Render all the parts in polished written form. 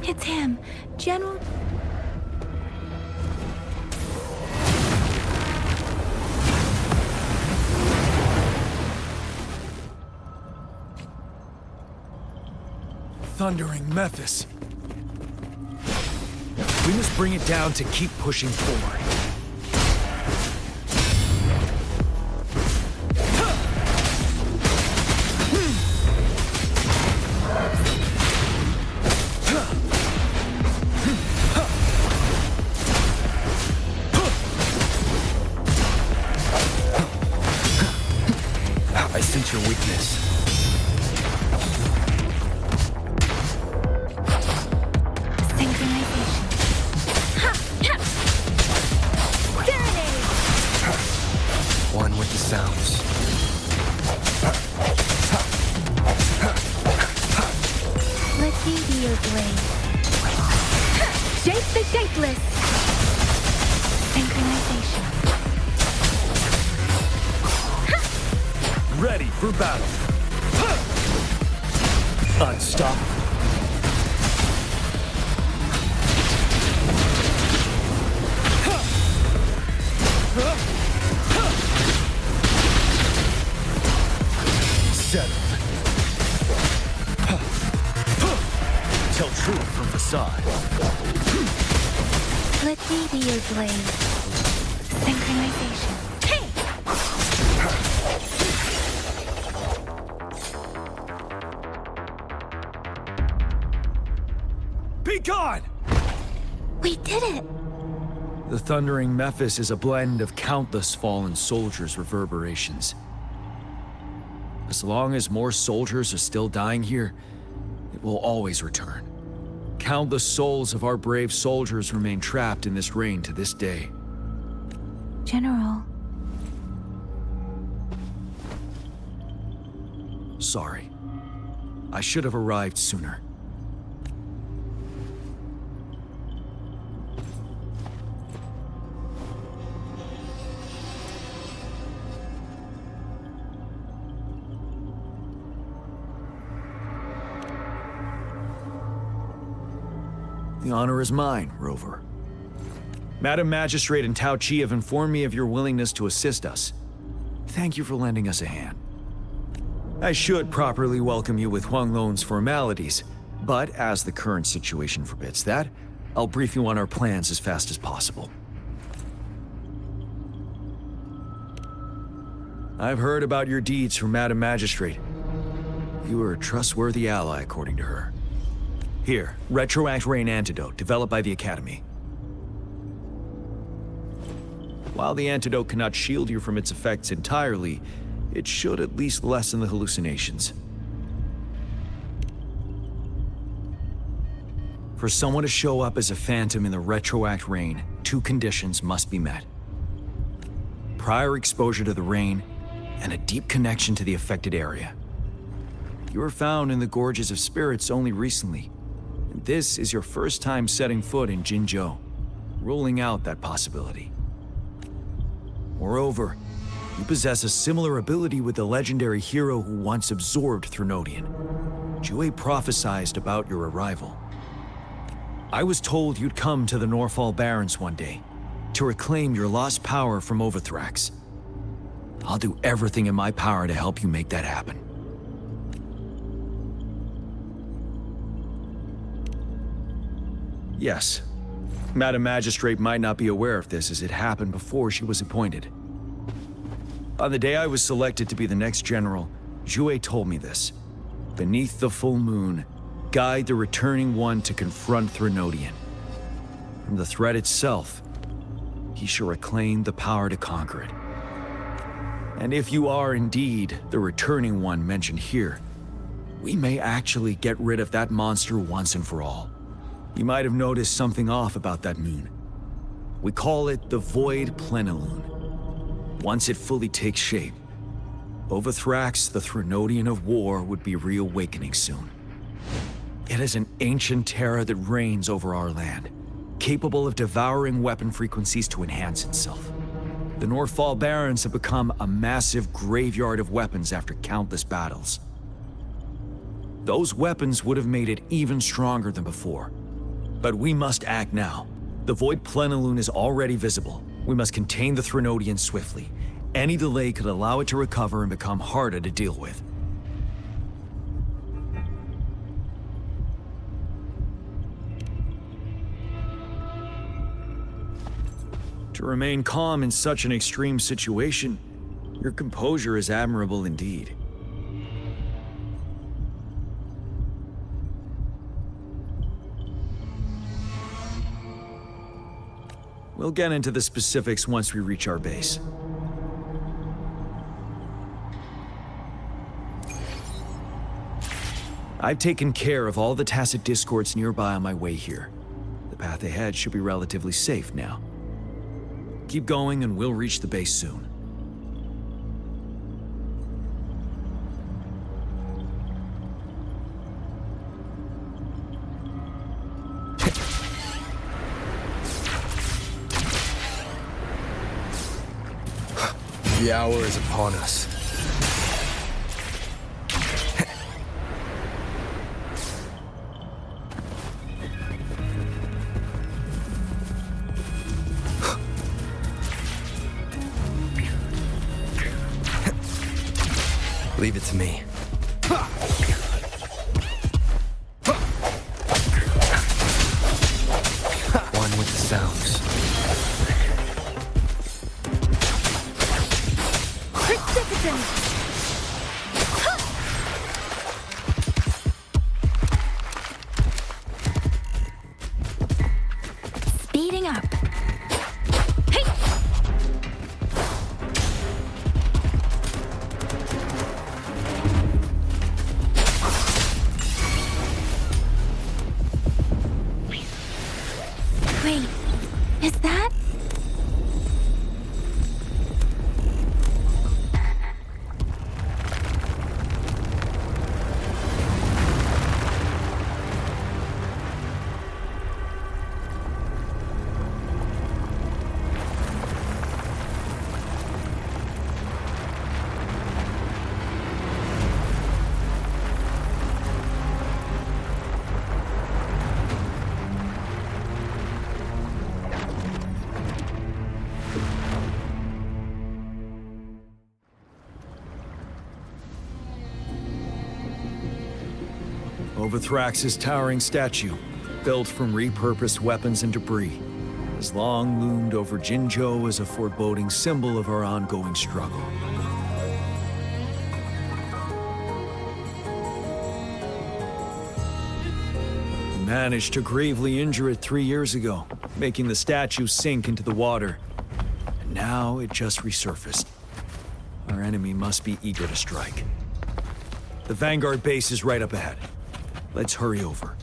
It's him, General... Thundering Memphis. We must bring it down to keep pushing forward. I sense your weakness. One with the sounds. Let me be your blade. Shape the shapeless! Synchronization. Ready for battle. Unstoppable. Tell truth from facade. Let me be your blade. Synchronization. Hey! Be gone! We did it! The Thundering Memphis is a blend of countless fallen soldiers' reverberations. As long as more soldiers are still dying here, it will always return. Countless souls of our brave soldiers remain trapped in this rain to this day. General. Sorry. I should have arrived sooner. The honor is mine, Rover. Madam Magistrate and Tao Chi have informed me of your willingness to assist us. Thank you for lending us a hand. I should properly welcome you with Huang Lon's formalities, but as the current situation forbids that, I'll brief you on our plans as fast as possible. I've heard about your deeds from Madam Magistrate. You are a trustworthy ally, according to her. Here, Retroact Rain Antidote, developed by the Academy. While the antidote cannot shield you from its effects entirely, it should at least lessen the hallucinations. For someone to show up as a phantom in the Retroact Rain, two conditions must be met. Prior exposure to the rain, and a deep connection to the affected area. You were found in the Gorges of Spirits only recently. This is your first time setting foot in Jinzhou, ruling out that possibility. Moreover, you possess a similar ability with the legendary hero who once absorbed Threnodian. Jue prophesied about your arrival. I was told you'd come to the Norfall Barrens one day, to reclaim your lost power from Overthrax. I'll do everything in my power to help you make that happen. Yes. Madam Magistrate might not be aware of this as it happened before she was appointed. On the day I was selected to be the next general, Jue told me this. Beneath the full moon, guide the returning one to confront Threnodian. From the threat itself, he shall reclaim the power to conquer it. And if you are indeed the returning one mentioned here, we may actually get rid of that monster once and for all. You might have noticed something off about that moon. We call it the Void Plenilune. Once it fully takes shape, Overthrax, the Threnodian of War, would be reawakening soon. It is an ancient terror that reigns over our land, capable of devouring weapon frequencies to enhance itself. The Norfall Barrens have become a massive graveyard of weapons after countless battles. Those weapons would have made it even stronger than before, But we must act now. The Void Plenilune is already visible. We must contain the Threnodian swiftly. Any delay could allow it to recover and become harder to deal with. To remain calm in such an extreme situation, your composure is admirable indeed. We'll get into the specifics once we reach our base. I've taken care of all the tacit discords nearby on my way here. The path ahead should be relatively safe now. Keep going and we'll reach the base soon. The hour is upon us. Leave it to me. One with the sounds. Speeding up. Hey! Wait, is that? Overthrax's towering statue, built from repurposed weapons and debris, has long loomed over Jinzhou as a foreboding symbol of our ongoing struggle. We managed to gravely injure it 3 years ago, making the statue sink into the water. And now it just resurfaced. Our enemy must be eager to strike. The Vanguard base is right up ahead. Let's hurry over.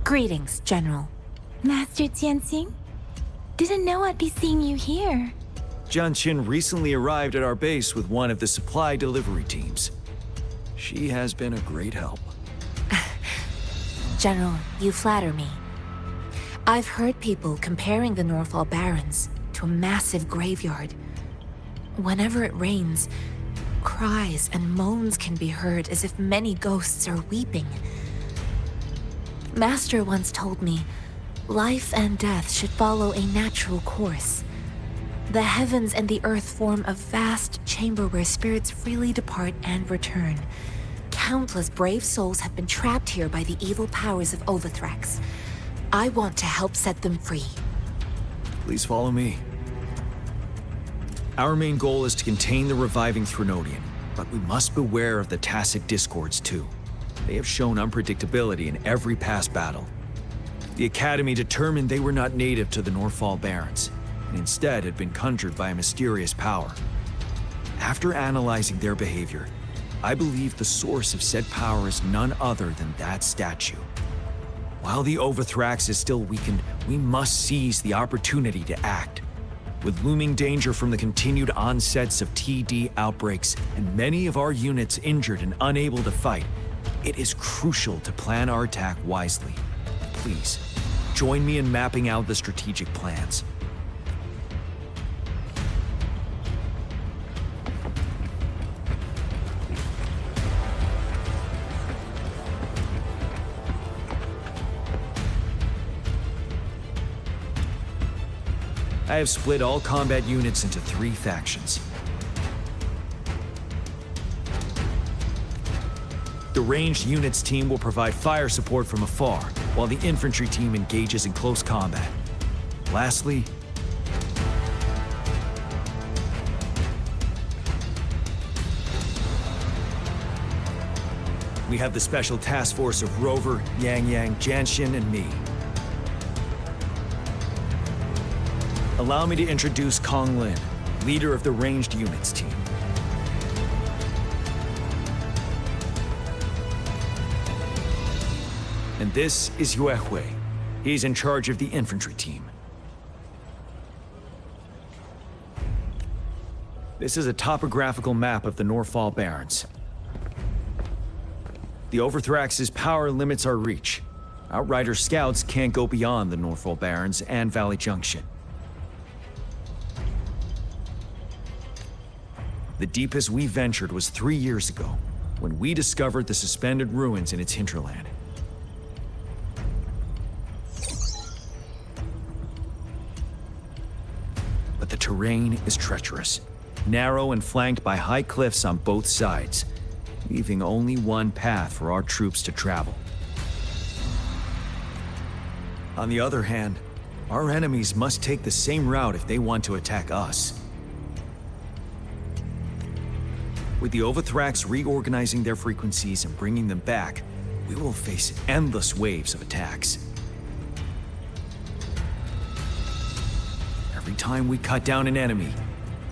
Greetings, General. Master Tianxing? Didn't know I'd be seeing you here. Jianqin recently arrived at our base with one of the supply delivery teams. She has been a great help. General, you flatter me. I've heard people comparing the Northall Barrens to a massive graveyard. Whenever it rains, cries and moans can be heard as if many ghosts are weeping. Master once told me, life and death should follow a natural course. The heavens and the earth form a vast chamber where spirits freely depart and return. Countless brave souls have been trapped here by the evil powers of Overthrax. I want to help set them free. Please follow me. Our main goal is to contain the reviving Threnodian, but we must beware of the tacit discords too. They have shown unpredictability in every past battle. The Academy determined they were not native to the Northall Barrens, and instead had been conjured by a mysterious power. After analyzing their behavior, I believe the source of said power is none other than that statue. While the Overthrax is still weakened, we must seize the opportunity to act. With looming danger from the continued onsets of TD outbreaks and many of our units injured and unable to fight, it is crucial to plan our attack wisely. Please, join me in mapping out the strategic plans. I have split all combat units into 3 factions. The ranged units team will provide fire support from afar, while the infantry team engages in close combat. Lastly, we have the special task force of Rover, Yang Yang, Janshin, and me. Allow me to introduce Kong Lin, leader of the ranged units team. And this is Yue Hui. He's in charge of the infantry team. This is a topographical map of the Norfall Barrens. The Overthrax's power limits our reach. Outrider scouts can't go beyond the Norfall Barrens and Valley Junction. The deepest we ventured was 3 years ago, when we discovered the suspended ruins in its hinterland. But the terrain is treacherous, narrow and flanked by high cliffs on both sides, leaving only one path for our troops to travel. On the other hand, our enemies must take the same route if they want to attack us. With the Overthrax reorganizing their frequencies and bringing them back, we will face endless waves of attacks. Every time we cut down an enemy,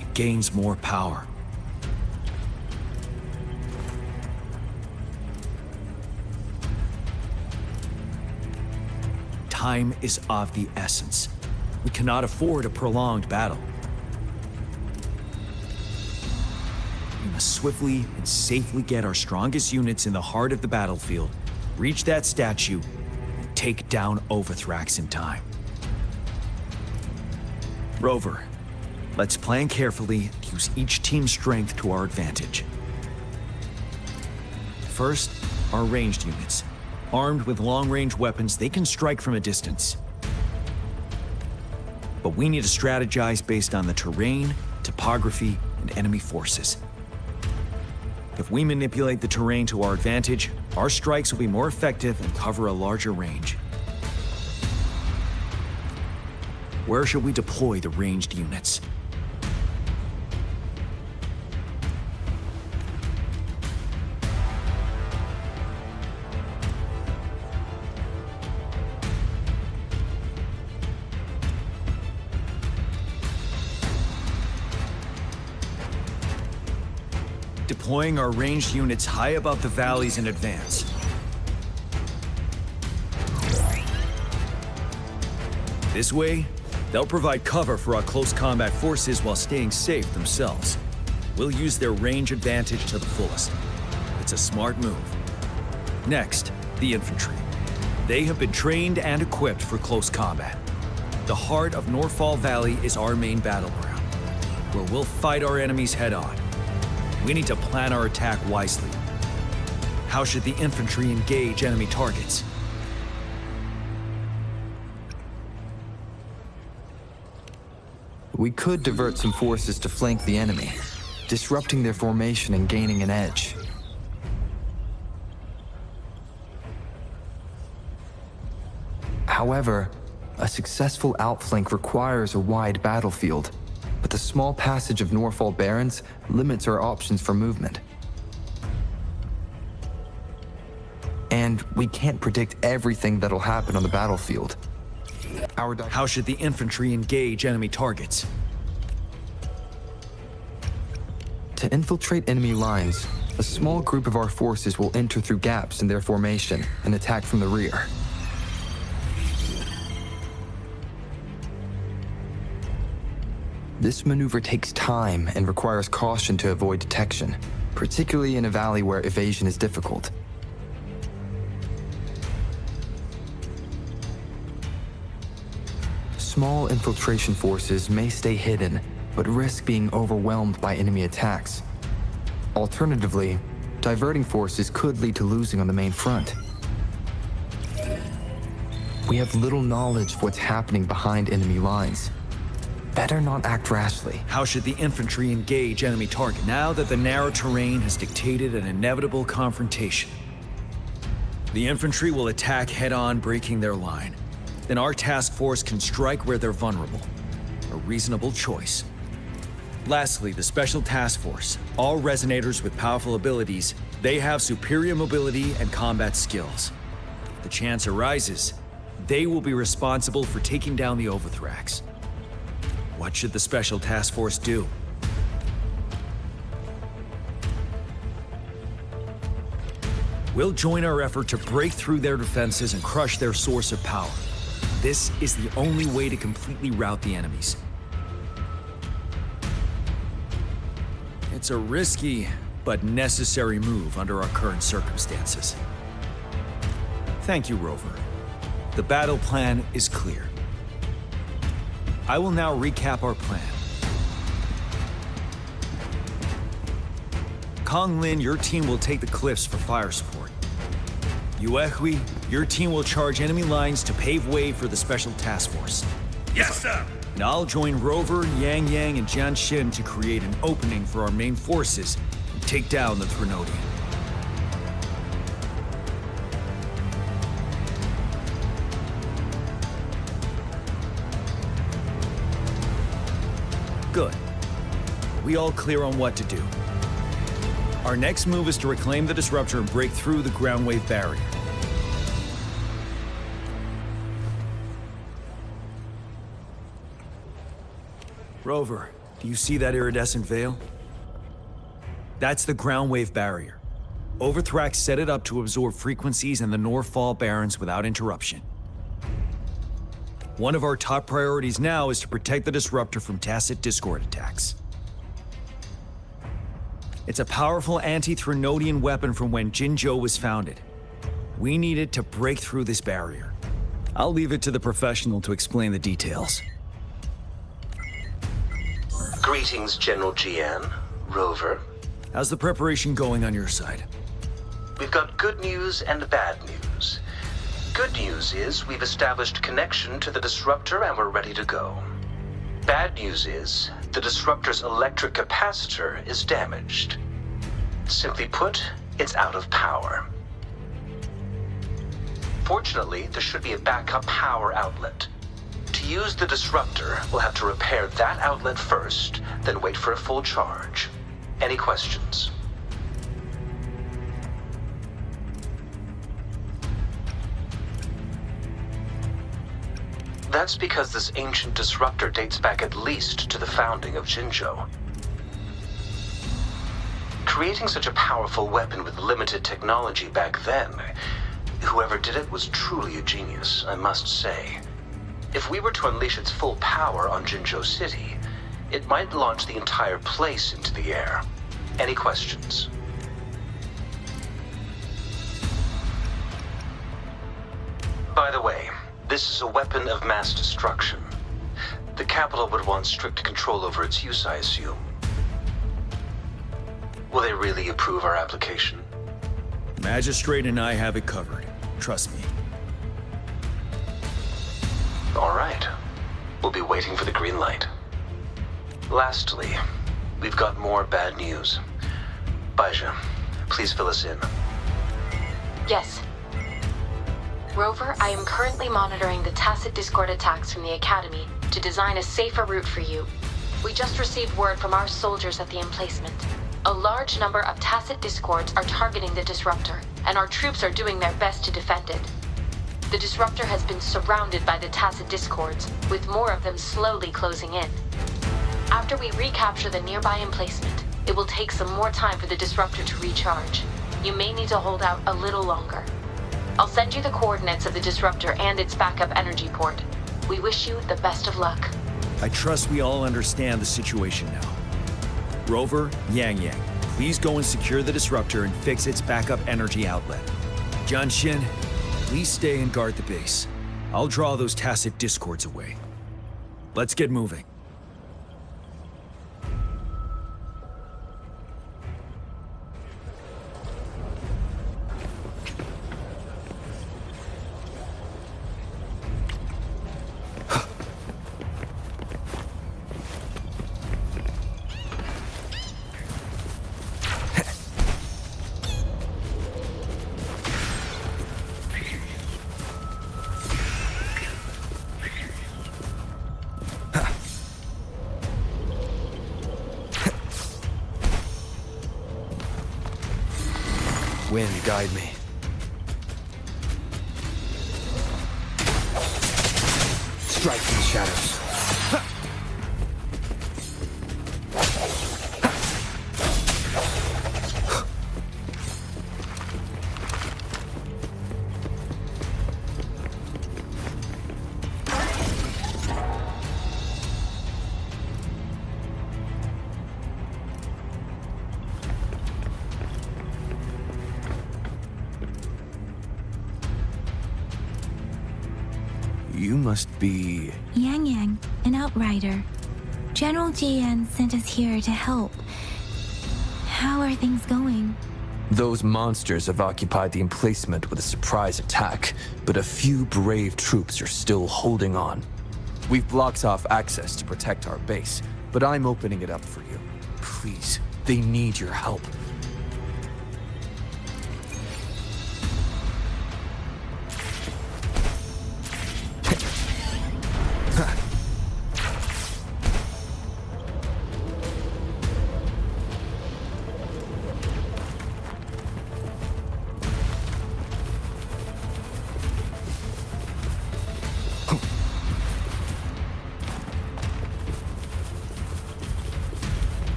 it gains more power. Time is of the essence. We cannot afford a prolonged battle. We must swiftly and safely get our strongest units in the heart of the battlefield, reach that statue, and take down Overthrax in time. Rover, let's plan carefully and use each team's strength to our advantage. First, our ranged units. Armed with long-range weapons, they can strike from a distance. But we need to strategize based on the terrain, topography, and enemy forces. If we manipulate the terrain to our advantage, our strikes will be more effective and cover a larger range. Where should we deploy the ranged units? Deploying our ranged units high above the valleys in advance. This way, they'll provide cover for our close combat forces while staying safe themselves. We'll use their range advantage to the fullest. It's a smart move. Next, the infantry. They have been trained and equipped for close combat. The heart of Norfall Valley is our main battleground, where we'll fight our enemies head-on. We need to plan our attack wisely. How should the infantry engage enemy targets? We could divert some forces to flank the enemy, disrupting their formation and gaining an edge. However, a successful outflank requires a wide battlefield, but the small passage of Norfall Barrens limits our options for movement. And we can't predict everything that'll happen on the battlefield. How should the infantry engage enemy targets? To infiltrate enemy lines, a small group of our forces will enter through gaps in their formation and attack from the rear. This maneuver takes time and requires caution to avoid detection, particularly in a valley where evasion is difficult. Small infiltration forces may stay hidden, but risk being overwhelmed by enemy attacks. Alternatively, diverting forces could lead to losing on the main front. We have little knowledge of what's happening behind enemy lines. better not act rashly. How should the infantry engage enemy target now that the narrow terrain has dictated an inevitable confrontation? The infantry will attack head-on, breaking their line. Then our task force can strike where they're vulnerable. A reasonable choice. Lastly, the Special Task Force. All resonators with powerful abilities, they have superior mobility and combat skills. If the chance arises, they will be responsible for taking down the Overthrax. What should the Special Task Force do? We'll join our effort to break through their defenses and crush their source of power. This is the only way to completely rout the enemies. It's a risky, but necessary move under our current circumstances. Thank you, Rover. The battle plan is clear. I will now recap our plan. Kong Lin, your team will take the cliffs for fire support. Yuehui, your team will charge enemy lines to pave way for the Special Task Force. Yes, sir! And I'll join Rover, Yang Yang, and Jian Xin to create an opening for our main forces and take down the Threnodian. Good. We all clear on what to do. Our next move is to reclaim the disruptor and break through the ground wave barrier. Rover, do you see that iridescent veil? That's the ground wave barrier. Overthrax set it up to absorb frequencies in the Northfall Barrens without interruption. One of our top priorities now is to protect the disruptor from tacit discord attacks. It's a powerful anti-Threnodian weapon from when Jinzhou was founded. We need it to break through this barrier. I'll leave it to the professional to explain the details. Greetings, General Jian, Rover. How's the preparation going on your side? We've got good news and bad news. Good news is we've established connection to the disruptor and we're ready to go. Bad news is the disruptor's electric capacitor is damaged. Simply put, it's out of power. Fortunately, there should be a backup power outlet. To use the disruptor, we'll have to repair that outlet first, then wait for a full charge. Any questions? That's because this ancient disruptor dates back at least to the founding of Jinzhou. Creating such a powerful weapon with limited technology back then, whoever did it was truly a genius, I must say. If we were to unleash its full power on Jinzhou City, it might launch the entire place into the air. Any questions? By the way, this is a weapon of mass destruction. The capital would want strict control over its use, I assume. Will they really approve our application? Magistrate and I have it covered. Trust me. All right. We'll be waiting for the green light. Lastly, we've got more bad news. Baizha, please fill us in. Yes. Rover, I am currently monitoring the tacit discord attacks from the Academy to design a safer route for you. We just received word from our soldiers at the emplacement. A large number of tacit discords are targeting the disruptor, and our troops are doing their best to defend it. The disruptor has been surrounded by the tacit discords, with more of them slowly closing in. After we recapture the nearby emplacement, it will take some more time for the disruptor to recharge. You may need to hold out a little longer. I'll send you the coordinates of the disruptor and its backup energy port. We wish you the best of luck. I trust we all understand the situation now. Rover, Yang Yang, please go and secure the disruptor and fix its backup energy outlet. Jian Xin, please stay and guard the base. I'll draw those tacit discords away. Let's get moving. Wind, guide me. Strike from the shadows. You must be... Yang Yang, an outrider. General Jian sent us here to help. How are things going? Those monsters have occupied the emplacement with a surprise attack, but a few brave troops are still holding on. We've blocked off access to protect our base, but I'm opening it up for you. Please, they need your help.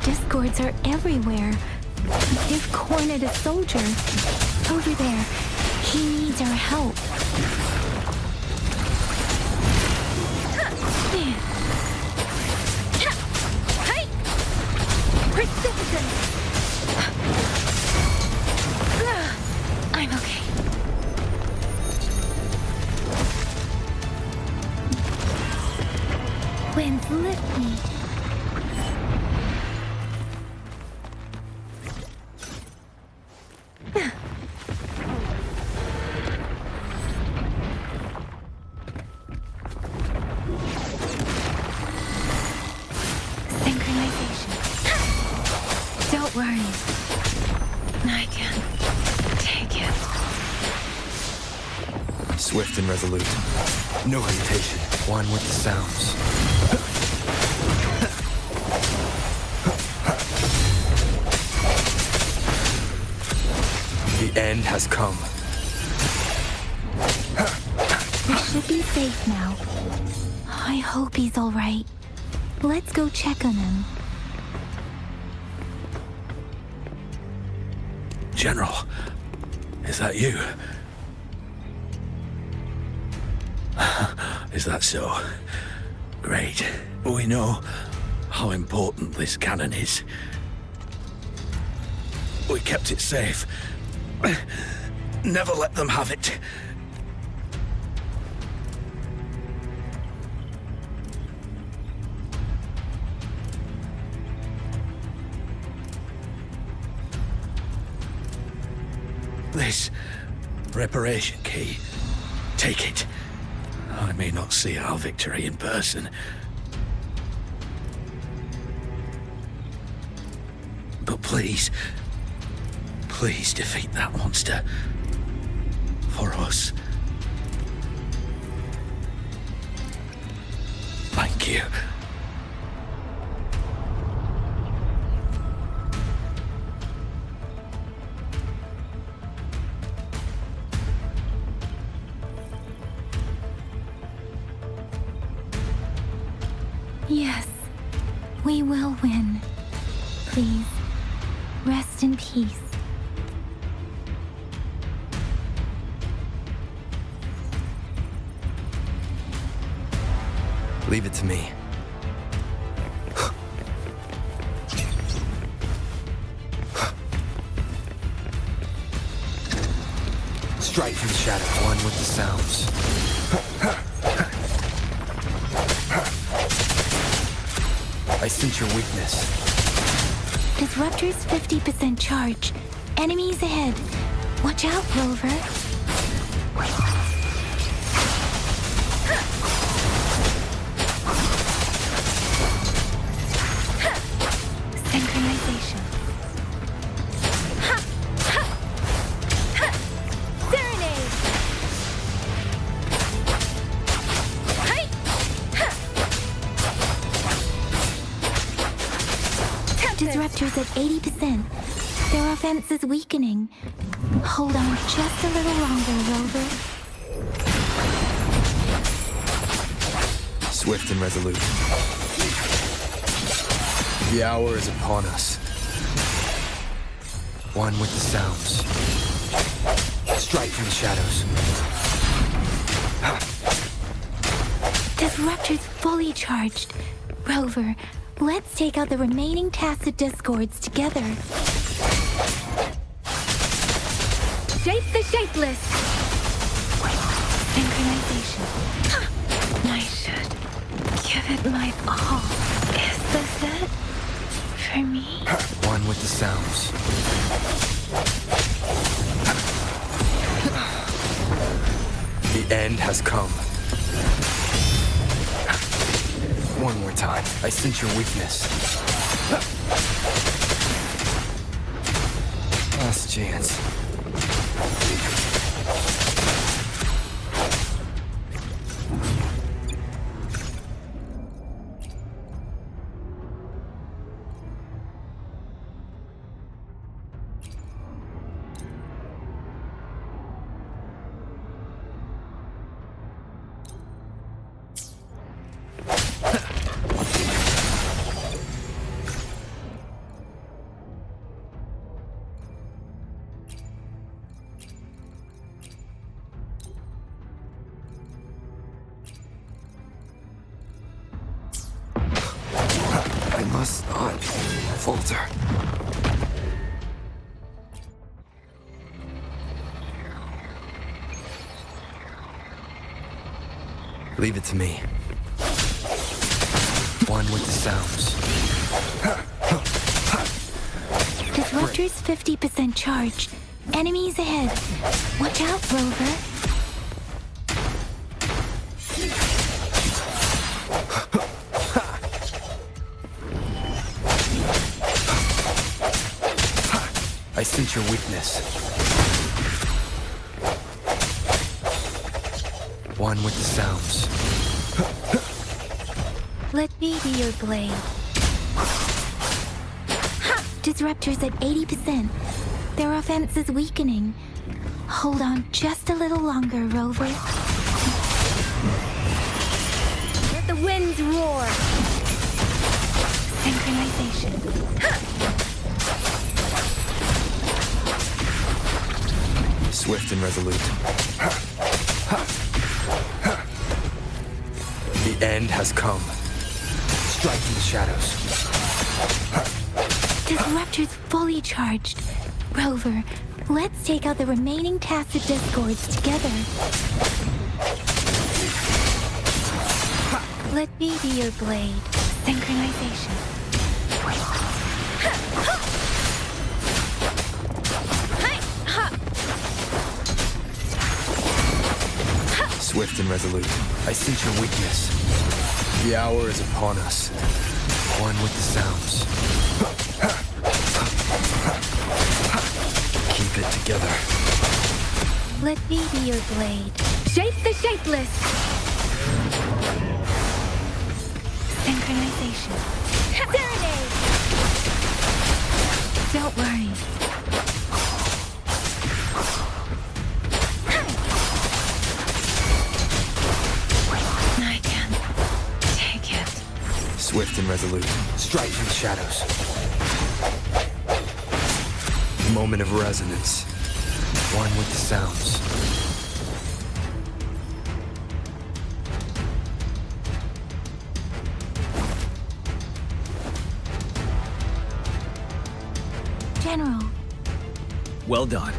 Discords are everywhere. They've cornered a soldier. Over there. He needs our help. Persistence! I'm okay. Winds lift me. Don't worry. I can take it. Swift and resolute. No hesitation. One with the sounds. The end has come. We should be safe now. I hope he's all right. Let's go check on him. General, is that you? Is that so? Great. We know how important this cannon is. We kept it safe. Never let them have it. This reparation key. Take it. I may not see our victory in person, but please defeat that monster. For us. Thank you. Yes, we will win. Please, rest in peace. Leave it to me. Strike from the shadows, one with the sounds. I sense your weakness. Disruptor's 50% charge. Enemies ahead. Watch out, Rover. Synchronization. Ha! Ha! Ha! Serenade! Hi! Ha! Disruptors at 80%. Their offense is weakening. Hold on just a little longer, Rover. Swift and resolute. The hour is upon us. One with the sounds. Strike from the shadows. Disruptors fully charged. Rover, let's take out the remaining tacit discords together. Shape the shapeless! Synchronization. I should give it my all. Is this it? For me? One with the sounds. The end has come. One more time. I sense your weakness. Last chance. I must not falter. Leave it to me. One with the sounds. Disruptors 50% charged. Enemies ahead. Watch out, Rover. I sense your weakness. One with the sounds. Let me be your blade. Ha! Disruptors at 80%. Their offense is weakening. Hold on just a little longer, Rover. Let the winds roar. Synchronization. Ha! Swift and resolute. The end has come. Strike from the shadows. Disruptors fully charged. Rover, let's take out the remaining tacit discords together. Let me be your blade. Synchronization. Swift and resolute. I sense your weakness. The hour is upon us. One with the sounds. Keep it together. Let me be your blade. Shape the shapeless! Synchronization. Serenade! Don't worry. I can't take it. Swift and resolute. Strike from the shadows. Moment of resonance. One with the sounds. General, Well done.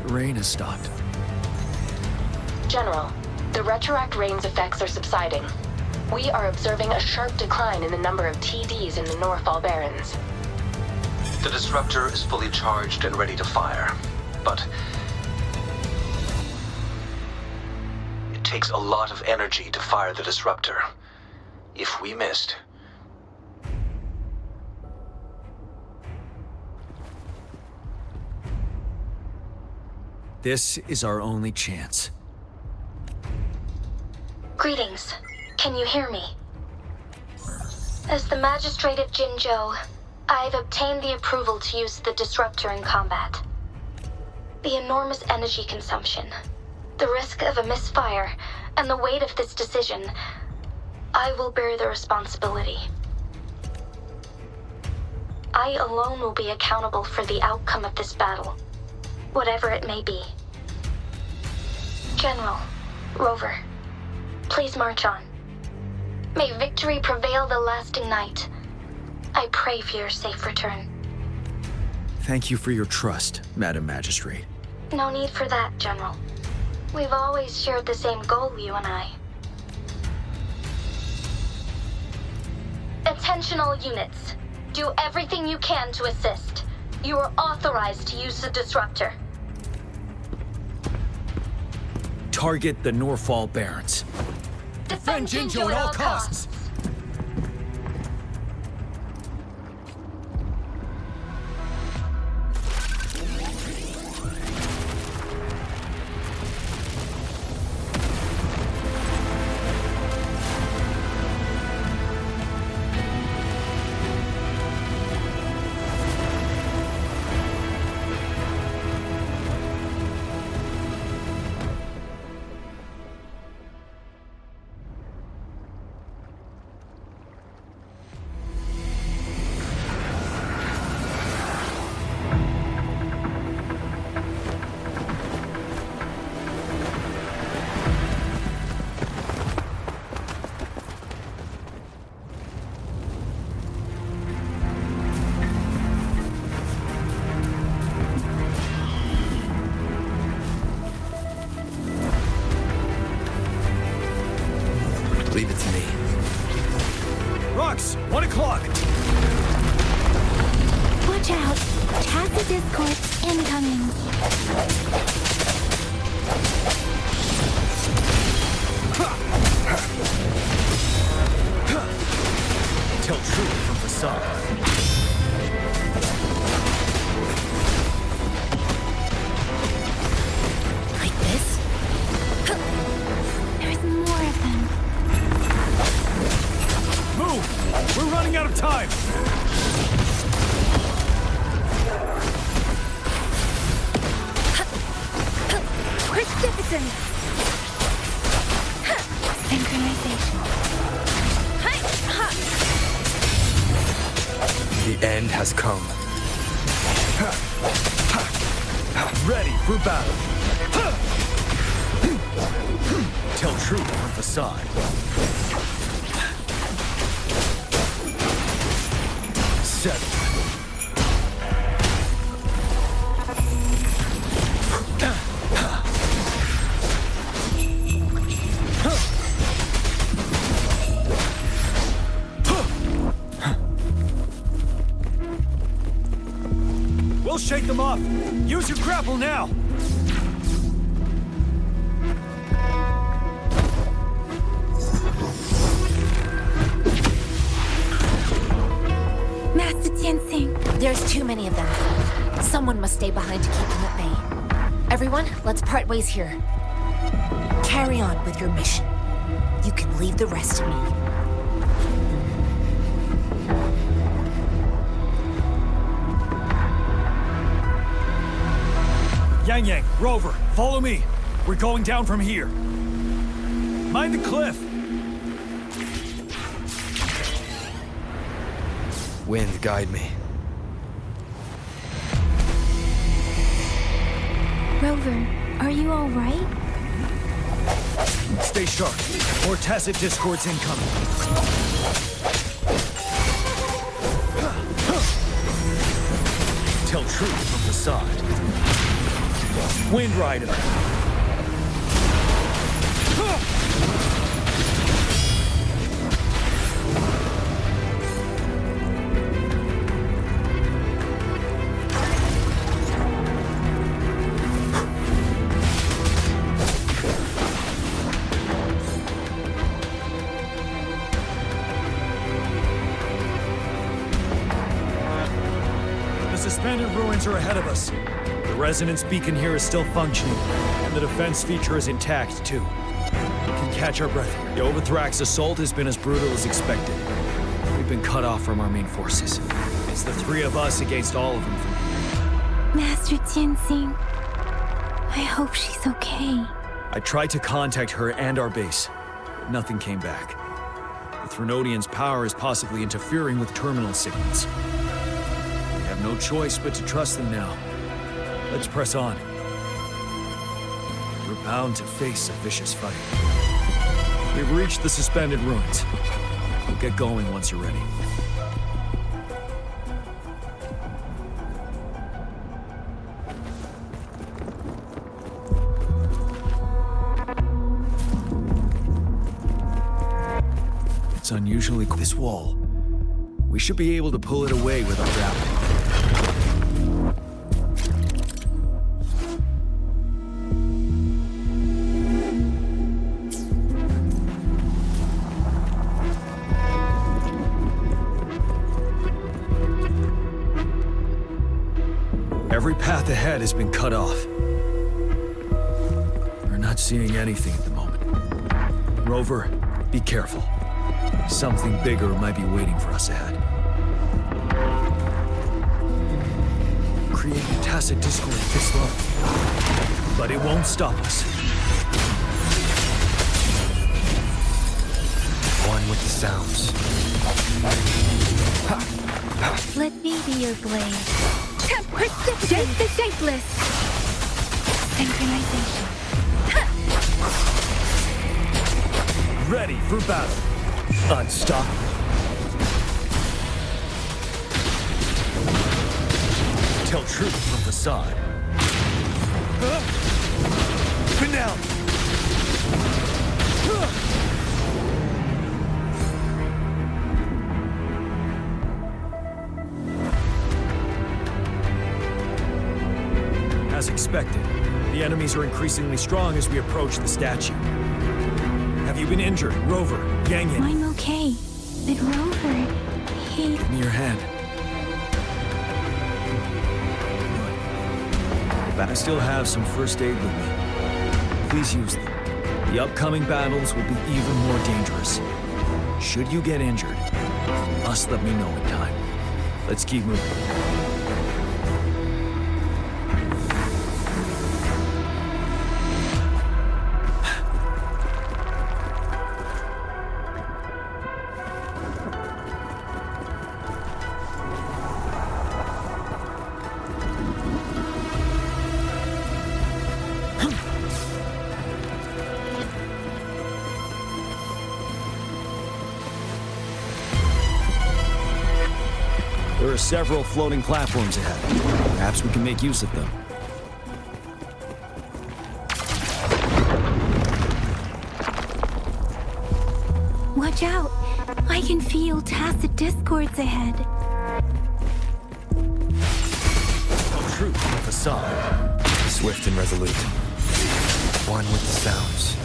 The rain has stopped. General, the retroact rain's effects are subsiding. We are observing a sharp decline in the number of TDs in the Norfall Barrens. The disruptor is fully charged and ready to fire, but it takes a lot of energy to fire the disruptor. If we missed... This is our only chance. Greetings. Can you hear me? As the Magistrate of Jinzhou, I've obtained the approval to use the disruptor in combat. The enormous energy consumption, the risk of a misfire, and the weight of this decision, I will bear the responsibility. I alone will be accountable for the outcome of this battle, whatever it may be. General, Rover, please march on. May victory prevail the lasting night. I pray for your safe return. Thank you for your trust, Madam Magistrate. No need for that, General. We've always shared the same goal, you and I. Attention all units. Do everything you can to assist. You are authorized to use the disruptor. Target the Norfall Barrens. Defend Jinzhou at all costs. Leave it to me. Rox, 1 o'clock! Watch out! Tacit discords incoming. Tell truth from facade. Like this? There's more of them. Move! We're running out of time! Precipitance! Synchronization. The end has come. Ready for battle. Tell truth from facade. Settle. We'll shake them off. Use your grapple now. Master Tianxing. There's too many of them. Someone must stay behind to keep them at bay. Everyone, let's part ways here. Carry on with your mission. You can leave the rest to me. Yang, Rover, follow me. We're going down from here. Mind the cliff. Wind, guide me. Rover, are you all right? Stay sharp, or tacit discords incoming. Tell truth from facade. Wind Rider. suspended ruins are ahead of us. The resonance beacon here is still functioning, and the defense feature is intact, too. We can catch our breath here. The Overthrak's assault has been as brutal as expected. We've been cut off from our main forces. It's the three of us against all of them from here. Master Tenzing, I hope she's okay. I tried to contact her and our base, but nothing came back. The Threnodians' power is possibly interfering with terminal signals. We have no choice but to trust them now. Let's press on. We're bound to face a vicious fight. We've reached the suspended ruins. We'll get going once you're ready. It's unusually this wall. We should be able to pull it away without gravity. Every path ahead has been cut off. We're not seeing anything at the moment. Rover, be careful. Something bigger might be waiting for us ahead. Creating a tacit discord this low. But it won't stop us. One with the sounds. Let me be your blade. Precipitate the shapeless. Synchronization. Ready for battle. Unstoppable. Tell truth from facade. Finale. As expected, the enemies are increasingly strong as we approach the statue. Have you been injured, Rover? Yang Yang? I'm okay. But Rover, he... Give me your hand. But I still have some first aid with me. Please use them. The upcoming battles will be even more dangerous. Should you get injured, you must let me know in time. Let's keep moving. There are several floating platforms ahead. Perhaps we can make use of them. Watch out! I can feel tacit discords ahead. Oh, true. Facade. Swift and resolute. One with the sounds.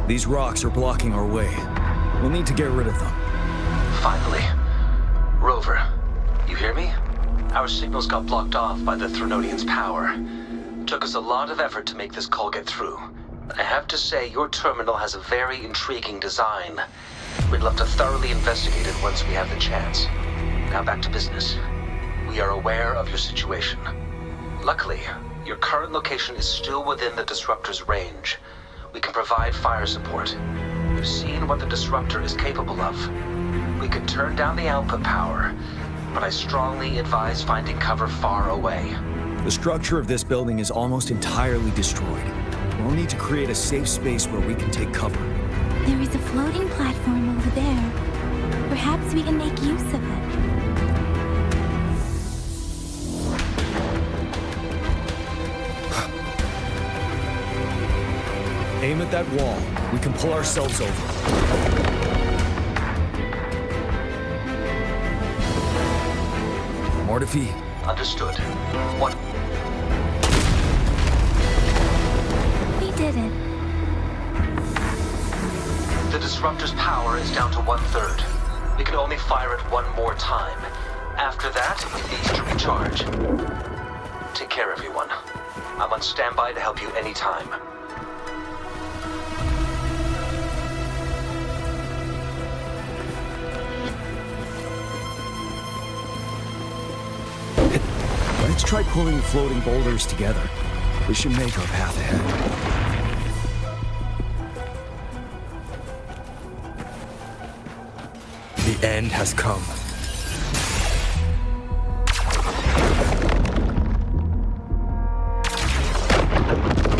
These rocks are blocking our way. We'll need to get rid of them. Finally. Rover, you hear me? Our signals got blocked off by the Threnodians' power. Took us a lot of effort to make this call get through. I have to say, your terminal has a very intriguing design. We'd love to thoroughly investigate it once we have the chance. Now back to business. We are aware of your situation. Luckily, your current location is still within the Disruptor's range. We can provide fire support. You've seen what the Disruptor is capable of. We could turn down the output power, but I strongly advise finding cover far away. The structure of this building is almost entirely destroyed. We'll need to create a safe space where we can take cover. There is a floating platform over there. Perhaps we can make use of it. that wall, we can pull ourselves over. More defeat. Understood. What? We did it. The disruptor's power is down to 1/3. It can only fire it one more time. After that, it needs to recharge. Take care, everyone. I'm on standby to help you anytime. Let's try pulling the floating boulders together. This should make our path ahead. The end has come.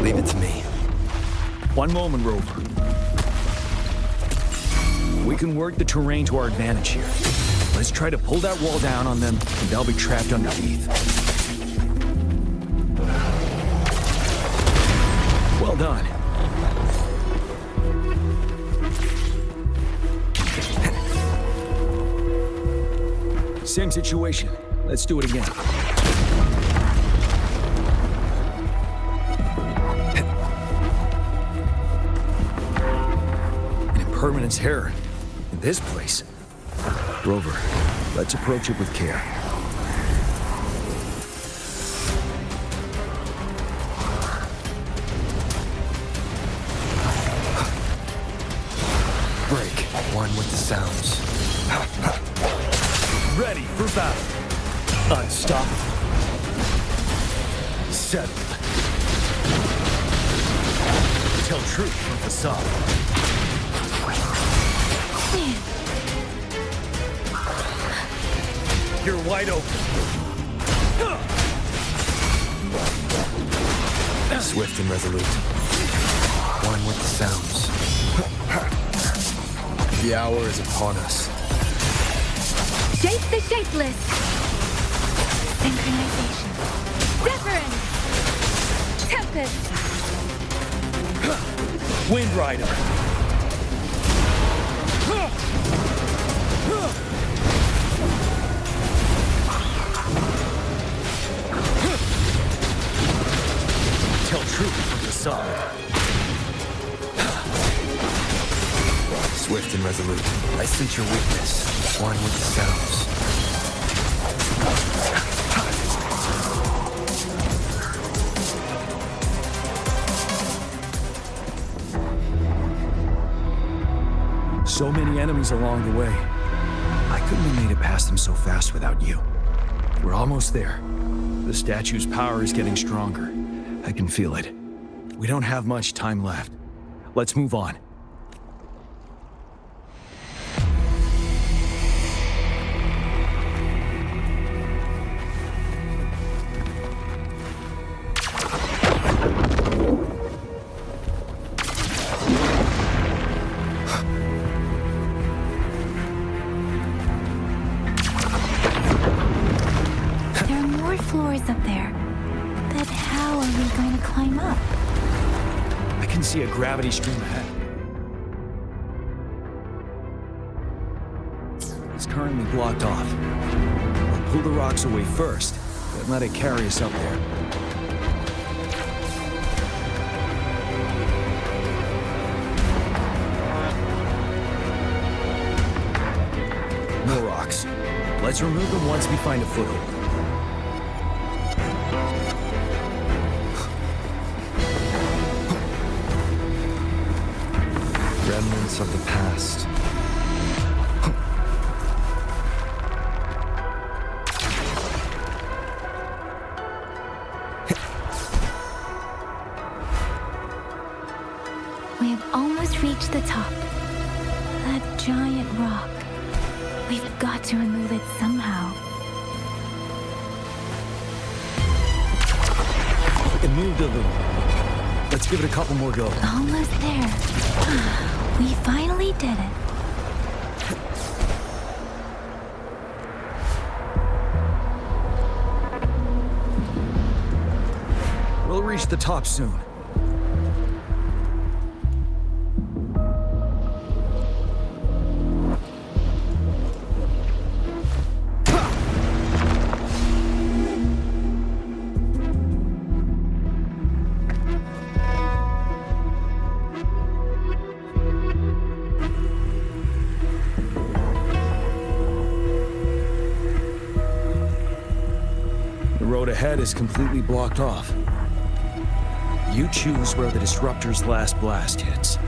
Leave it to me. One moment, Rover. We can work the terrain to our advantage here. Let's try to pull that wall down on them, and they'll be trapped underneath. Well done. Same situation. Let's do it again. An impermanence error in this place. Rover, let's approach it with care. Break. One with the sounds. Ready for battle. Unstoppable. Settled. Tell truth from facade. You're wide open. Swift and resolute. One with the sounds. The hour is upon us. Shape the shapeless. Synchronization. Difference. Tempest. Wind Rider. Tell truth from the side. Swift and resolute. I sense your weakness. One with the sounds. So many enemies along the way. I couldn't have made it past them so fast without you. We're almost there. The statue's power is getting stronger. I can feel it. We don't have much time left. Let's move on. There are more floors up there. But how are we going to climb up? I can see a gravity stream ahead. It's currently blocked off. We'll pull the rocks away first, then let it carry us up there. More rocks. Let's remove them once we find a foothold. Remnants of the past. We have almost reached the top. That giant rock. We've got to remove it somehow. It moved a little. Let's give it a couple more go. Almost there. We finally did it. We'll reach the top soon. road ahead is completely blocked off. You choose where the Disruptor's last blast hits.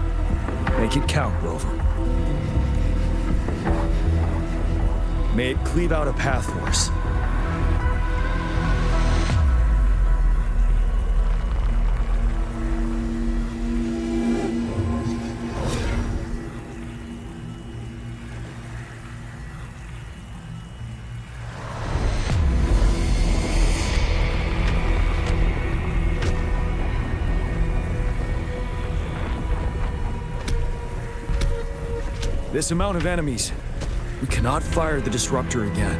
Make it count, Rover. May it cleave out a path for us. This amount of enemies. We cannot fire the Disruptor again.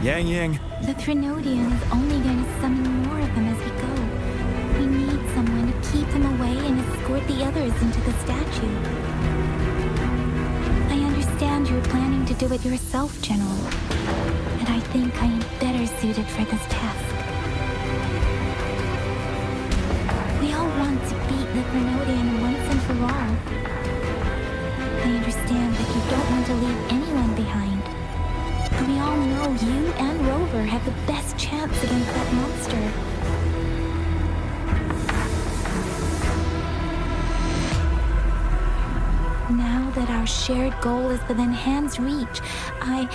Yang. The Threnodian is only going to summon more of them as we go. We need someone to keep them away and escort the others into the statue. I understand you're planning to do it yourself, General. And I think I am better suited for this task. We all want to beat the Threnodian once and for all. I understand that you don't want to leave anyone behind. But we all know you and Rover have the best chance against that monster. Now that our shared goal is within hand's reach, I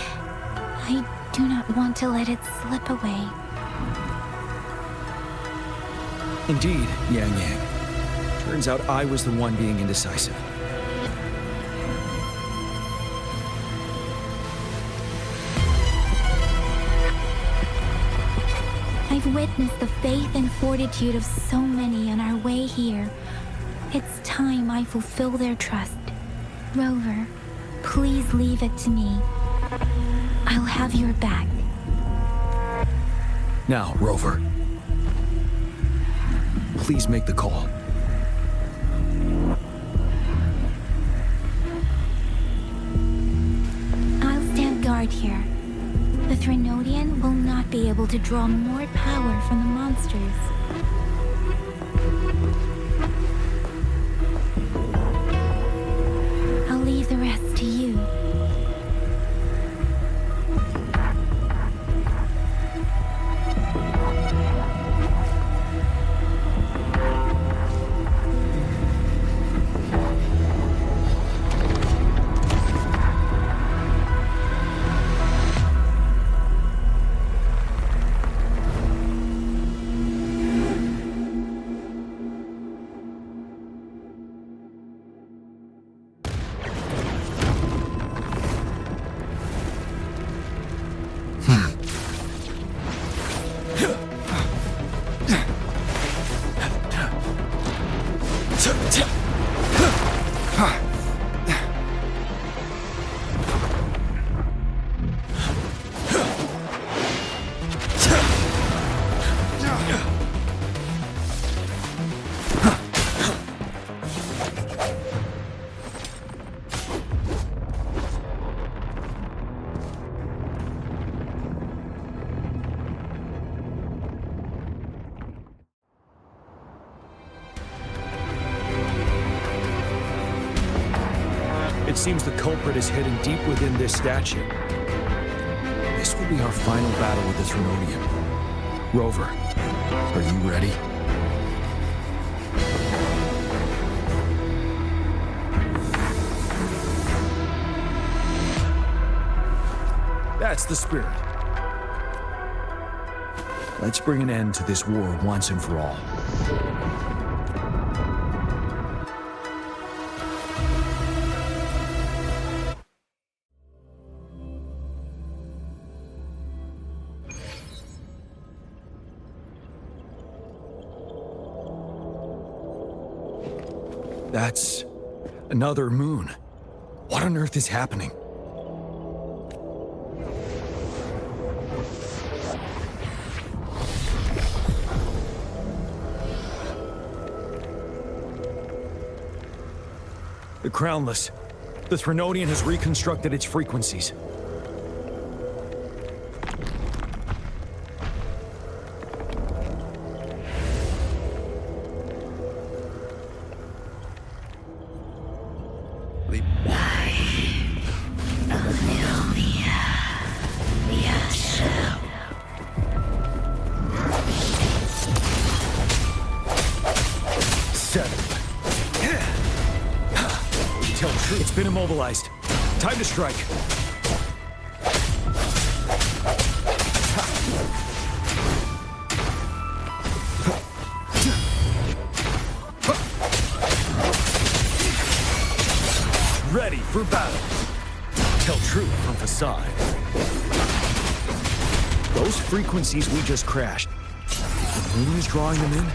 do not want to let it slip away. Indeed, Yang. Turns out I was the one being indecisive. I've witnessed the faith and fortitude of so many on our way here. It's time I fulfill their trust. Rover, please leave it to me. I'll have your back. Now, Rover. Please make the call. I'll stand guard here. The Threnodian will not be able to draw more power from the monsters. I'll leave the rest to you. It seems the culprit is hidden deep within this statue. This will be our final battle with the Threnodian. Rover, are you ready? That's the spirit. Let's bring an end to this war once and for all. That's another moon. What on earth is happening? The Crownless. The Threnodian has reconstructed its frequencies. absolutely... Tell truth. It's been immobilized. Time to strike. Ready for battle. Tell truth from facade. Those frequencies we just crashed. The moon is drawing them in?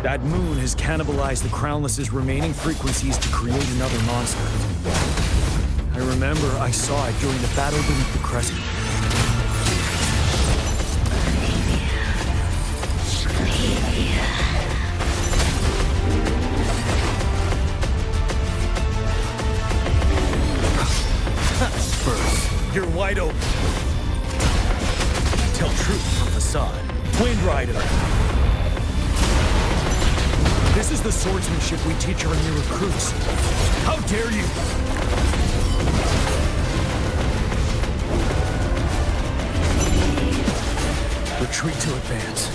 That moon has cannibalized the Crownless's remaining frequencies to create another monster. I remember I saw it during the battle beneath the crescent. Spurs, you're wide open. Tell truth from facade. Wind Rider. This is the swordsmanship we teach our new recruits. How dare you! Retreat to advance.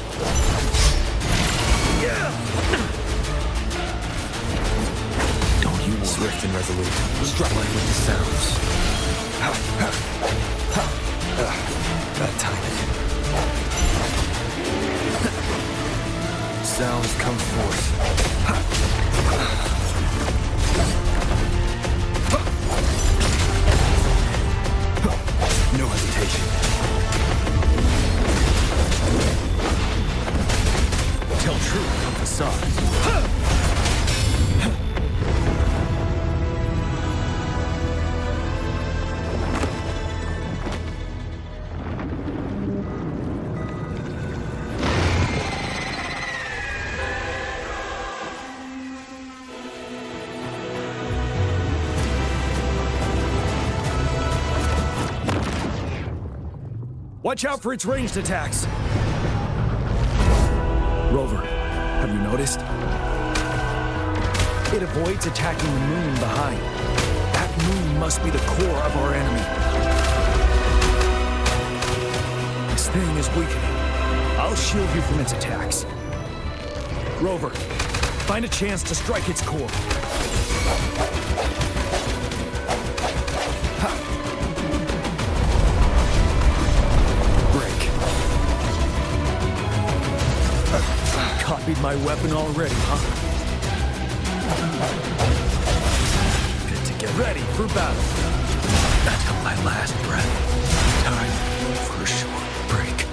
Yeah! Don't you worry. Swift and resolute. Strike with the sounds. Bad timing. Sounds come forth. No hesitation. Tell truth from facade. Watch out for its ranged attacks! Rover, have you noticed? It avoids attacking the moon behind. That moon must be the core of our enemy. This thing is weakening. I'll shield you from its attacks. Rover, find a chance to strike its core. Copied my weapon already, huh? Get to get ready for battle. Until my last breath. Time for a short break.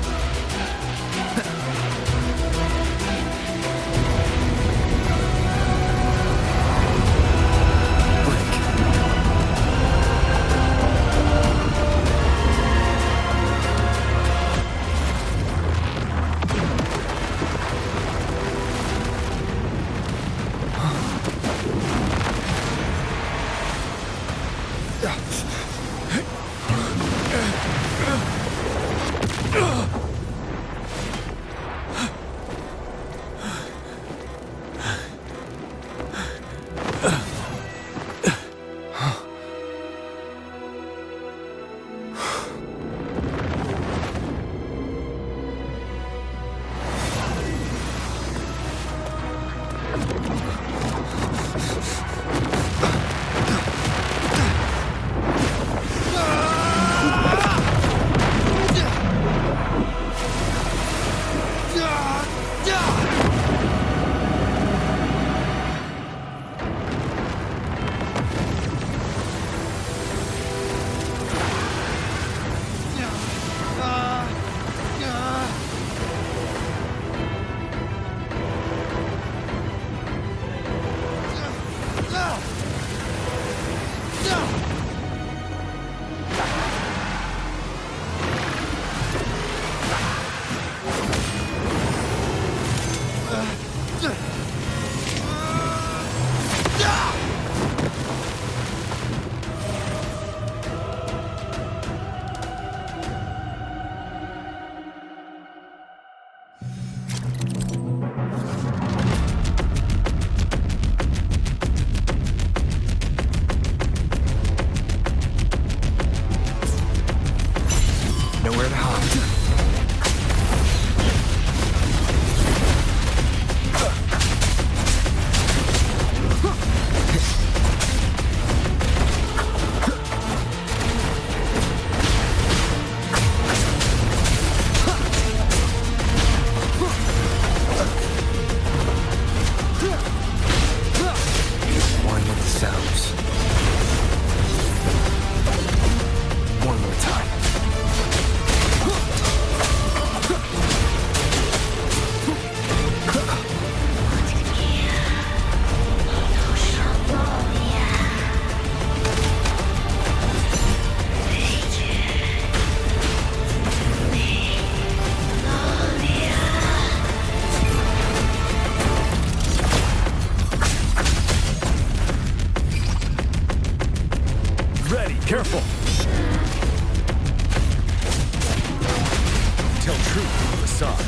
facade.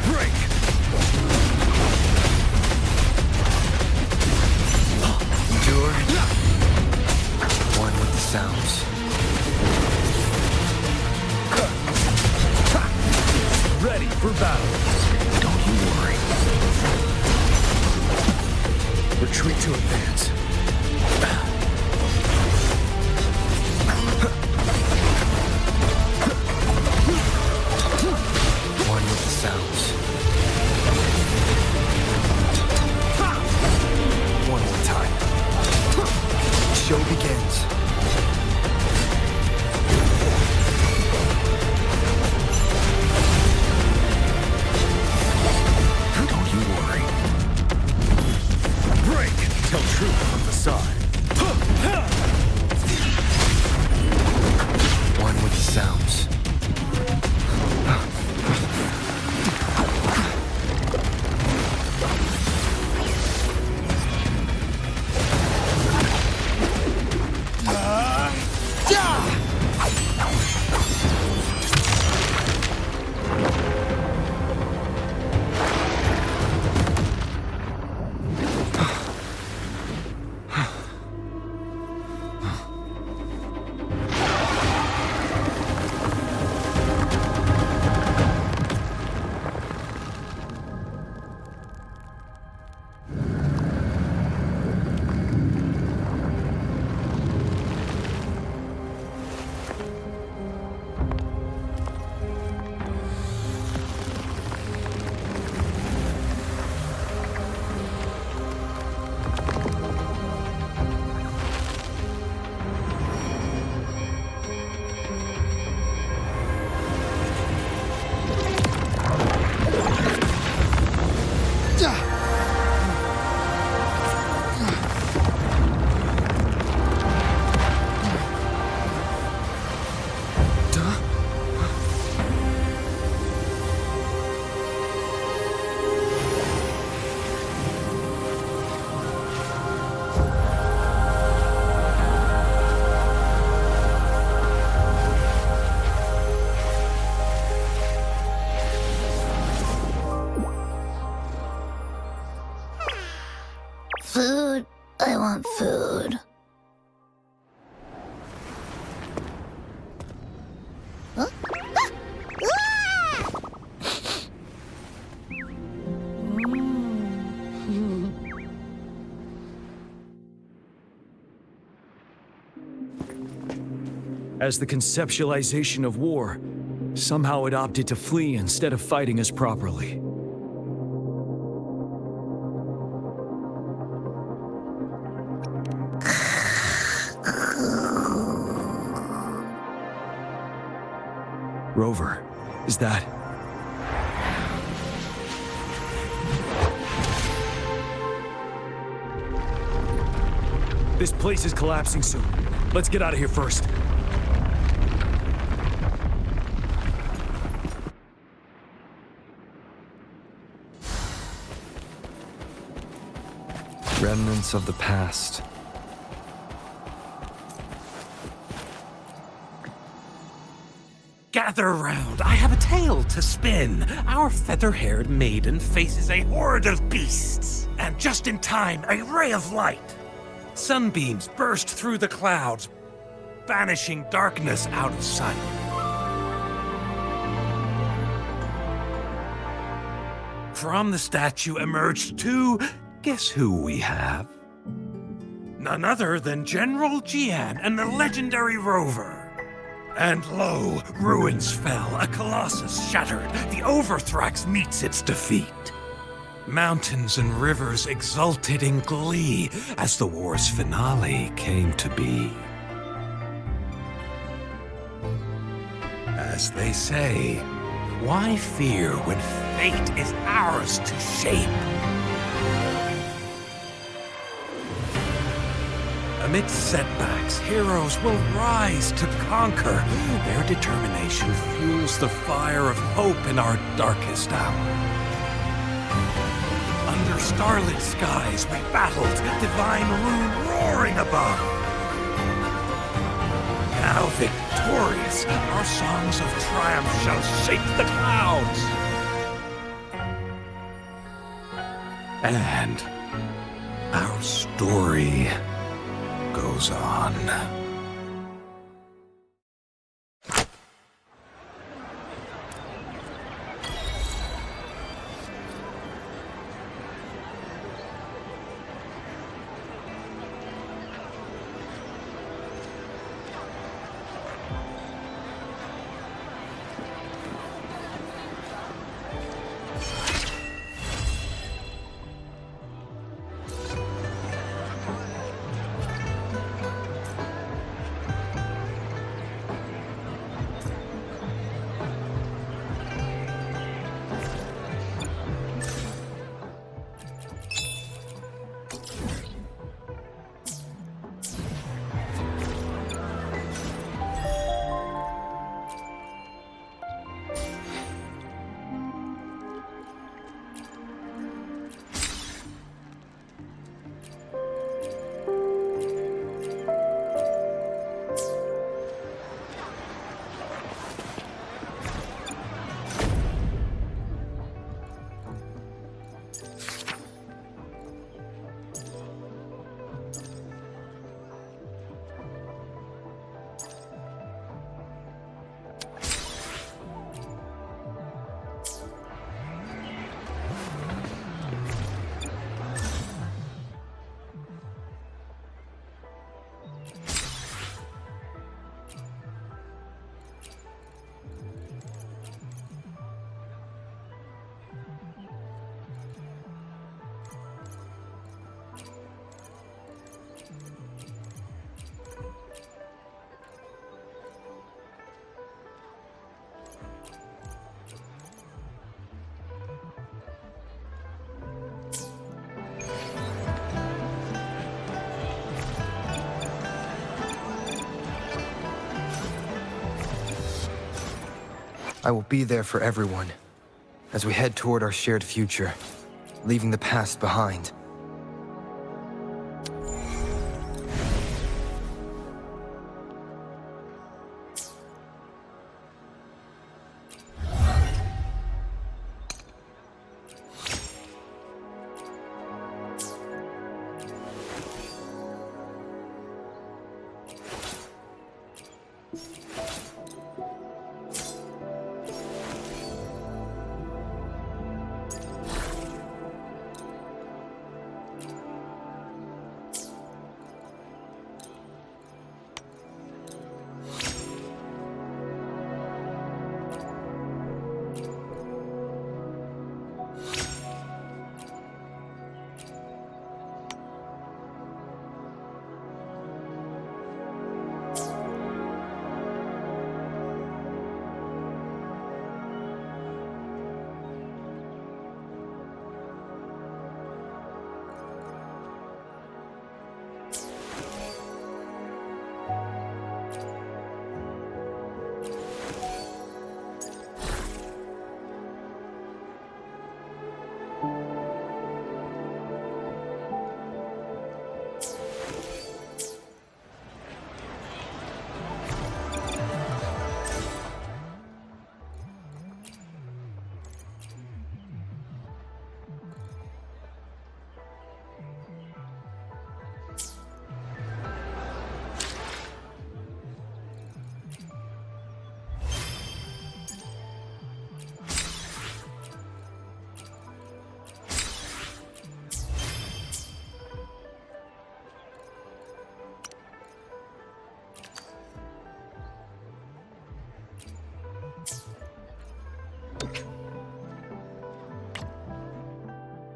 Break! Endure. One with the sounds. Ready for battle. Don't you worry. Retreat to advance. One with the sounds. One more time. Show begins. Don't you worry. Break! Tell truth from facade. One with the sounds. Food. I want food. Huh? As the conceptualization of war, somehow it opted to flee instead of fighting us properly. Rover, is that... This place is collapsing soon. Let's get out of here first. Remnants of the past. Gather round, I have a tale to spin. Our feather-haired maiden faces a horde of beasts. And just in time, a ray of light. Sunbeams burst through the clouds, banishing darkness out of sight. From the statue emerged two... Guess who we have? None other than General Jian and the legendary Rover. And lo, ruins fell, a colossus shattered, the Overthrax meets its defeat. Mountains and rivers exulted in glee as the war's finale came to be. As they say, why fear when fate is ours to shape? Amidst setbacks, heroes will rise to conquer. Their determination fuels the fire of hope in our darkest hour. Under starlit skies we battled, divine rune roaring above. Now victorious, our songs of triumph shall shake the clouds. And our story goes on. I will be there for everyone as we head toward our shared future, leaving the past behind.